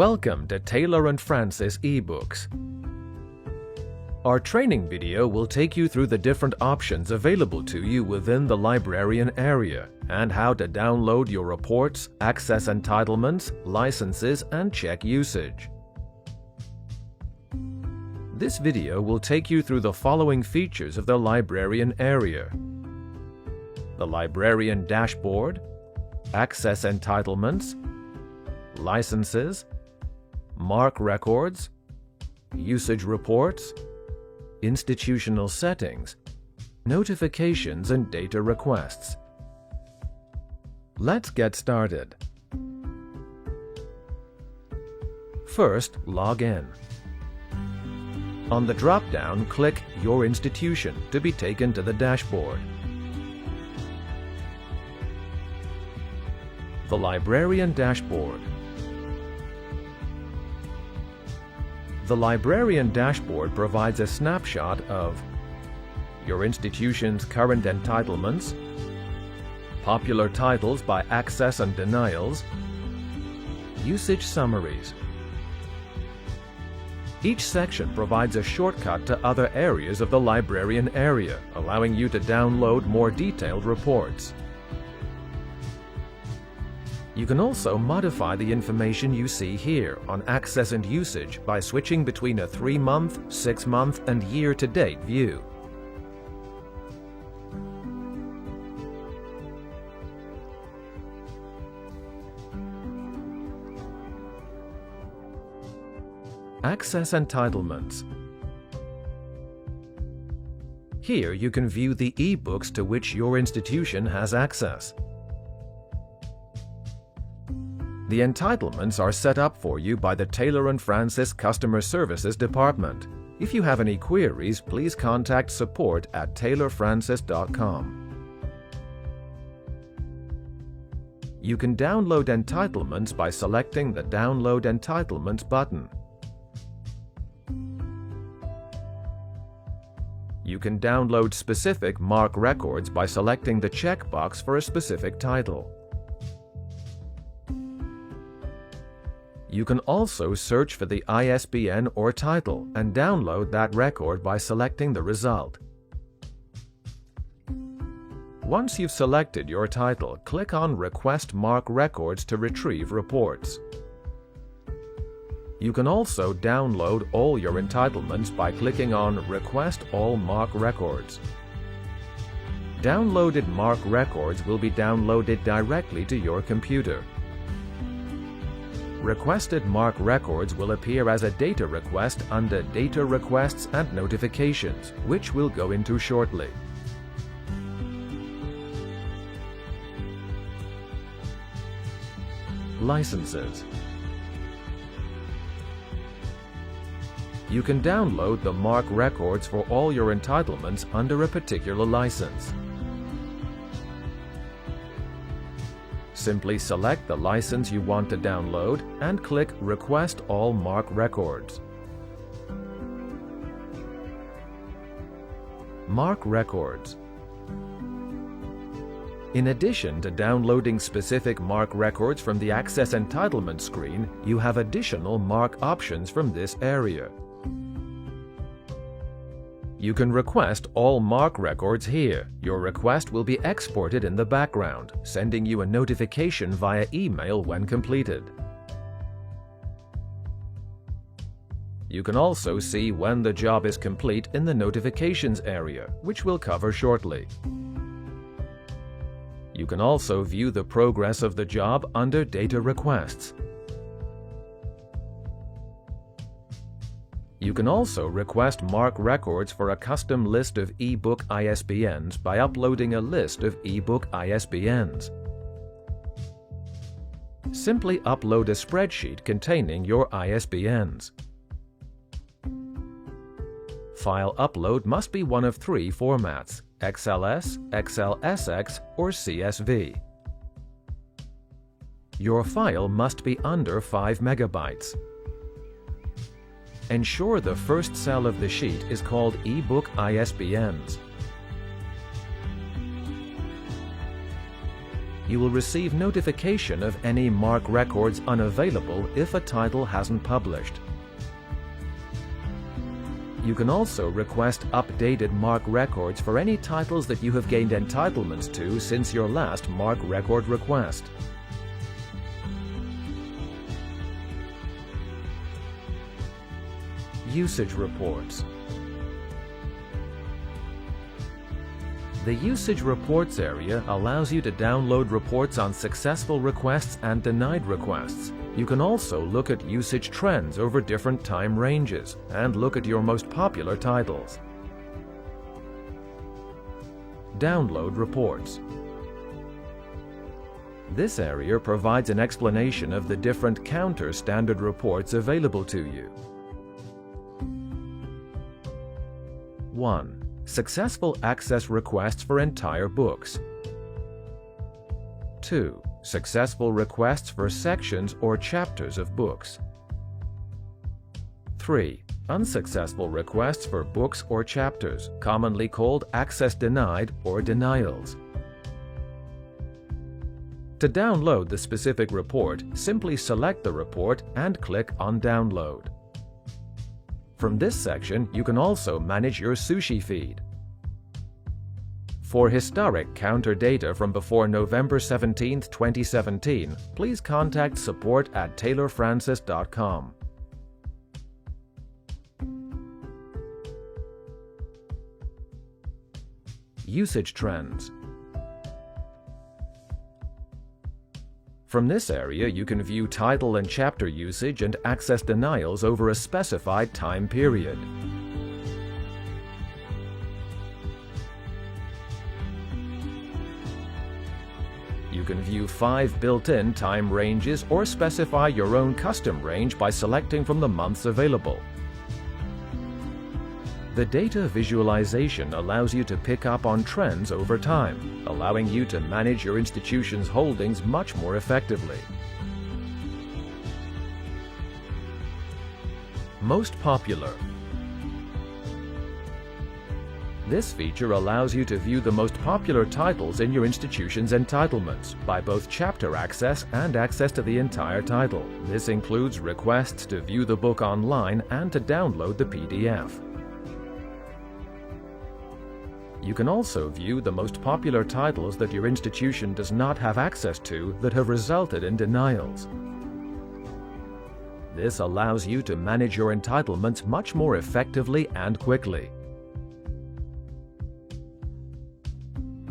Welcome to Taylor & Francis eBooks. Our training video will take you through the different options available to you within the librarian area and how to download your reports, access entitlements, licenses, and check usage. This video will take you through the following features of the librarian area: the Librarian Dashboard, access entitlements, licenses, MARC records, usage reports, institutional settings, notifications and data requests. Let's get started. First, log in. On the drop-down, click Your Institution to be taken to the dashboard. The Librarian Dashboard. The Librarian Dashboard provides a snapshot of your institution's current entitlements, popular titles by access and denials, usage summaries. Each section provides a shortcut to other areas of the librarian area, allowing you to download more detailed reports. You can also modify the information you see here on access and usage by switching between a 3-month, 6-month, and year-to-date view. Access entitlements. Here you can view the eBooks to which your institution has access. The entitlements are set up for you by the Taylor & Francis Customer Services Department. If you have any queries, please contact support@taylorfrancis.com. You can download entitlements by selecting the Download Entitlements button. You can download specific MARC records by selecting the checkbox for a specific title. You can also search for the ISBN or title and download that record by selecting the result. Once you've selected your title, click on Request MARC Records to retrieve reports. You can also download all your entitlements by clicking on Request All MARC Records. Downloaded MARC records will be downloaded directly to your computer. Requested MARC records will appear as a data request under Data Requests and Notifications, which we'll go into shortly. Licenses. You can download the MARC records for all your entitlements under a particular license. Simply select the license you want to download and click Request All MARC Records. MARC records. In addition to downloading specific MARC records from the Access Entitlement screen, you have additional MARC options from this area. You can request all MARC records here. Your request will be exported in the background, sending you a notification via email when completed. You can also see when the job is complete in the Notifications area, which we'll cover shortly. You can also view the progress of the job under Data Requests. You can also request MARC records for a custom list of eBook ISBNs by uploading a list of eBook ISBNs. Simply upload a spreadsheet containing your ISBNs. File upload must be one of 3 formats: XLS, XLSX, or CSV. Your file must be under 5 megabytes. Ensure the first cell of the sheet is called eBook ISBNs. you will receive notification of any MARC records unavailable if a title hasn't published. You can also request updated MARC records for any titles that you have gained entitlements to since your last MARC record request. Usage reports. The Usage Reports area allows you to download reports on successful requests and denied requests. You can also look at usage trends over different time ranges and look at your most popular titles. Download reports. This area provides an explanation of the different counter standard reports available to you. 1. Successful access requests for entire books. 2. Successful requests for sections or chapters of books. 3. Unsuccessful requests for books or chapters, commonly called access denied or denials. To download the specific report, simply select the report and click on Download. From this section, you can also manage your sushi feed. For historic counter data from before November 17, 2017, please contact support@taylorfrancis.com. Usage trends. From this area, you can view title and chapter usage and access denials over a specified time period. You can view 5 built-in time ranges or specify your own custom range by selecting from the months available. The data visualization allows you to pick up on trends over time, allowing you to manage your institution's holdings much more effectively. Most popular. This feature allows you to view the most popular titles in your institution's entitlements by both chapter access and access to the entire title. This includes requests to view the book online and to download the PDF. You can also view the most popular titles that your institution does not have access to that have resulted in denials. This allows you to manage your entitlements much more effectively and quickly.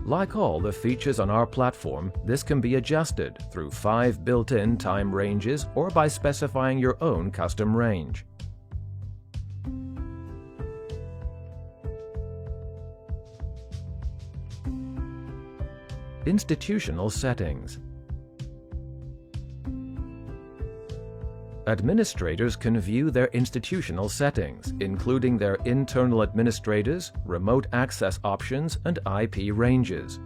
Like all the features on our platform, this can be adjusted through 5 built-in time ranges or by specifying your own custom range. Institutional settings. Administrators can view their institutional settings, including their internal administrators, remote access options, and IP ranges.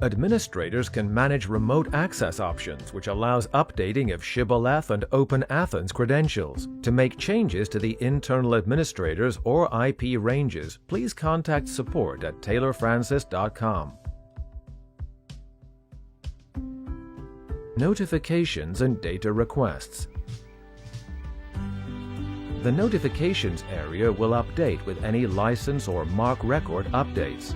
Administrators can manage remote access options, which allows updating of Shibboleth and Open Athens credentials. To make changes to the internal administrators or IP ranges, please contact support@taylorfrancis.com. Notifications and data requests. The notifications area will update with any license or MARC record updates.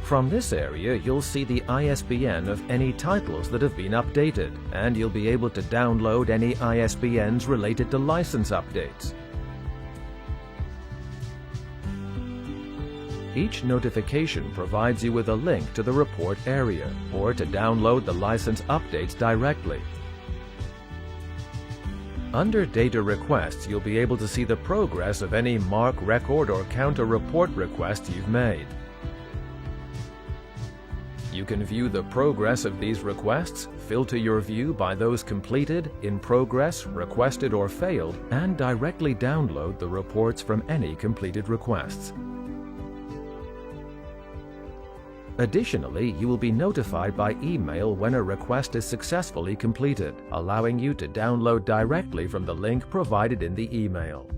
From this area, you'll see the ISBN of any titles that have been updated, and you'll be able to download any ISBNs related to license updates. Each notification provides you with a link to the report area, or to download the license updates directly. Under Data Requests, you'll be able to see the progress of any MARC record or counter report requests you've made. You can view the progress of these requests, filter your view by those completed, in progress, requested, or failed, and directly download the reports from any completed requests. Additionally, you will be notified by email when a request is successfully completed, allowing you to download directly from the link provided in the email.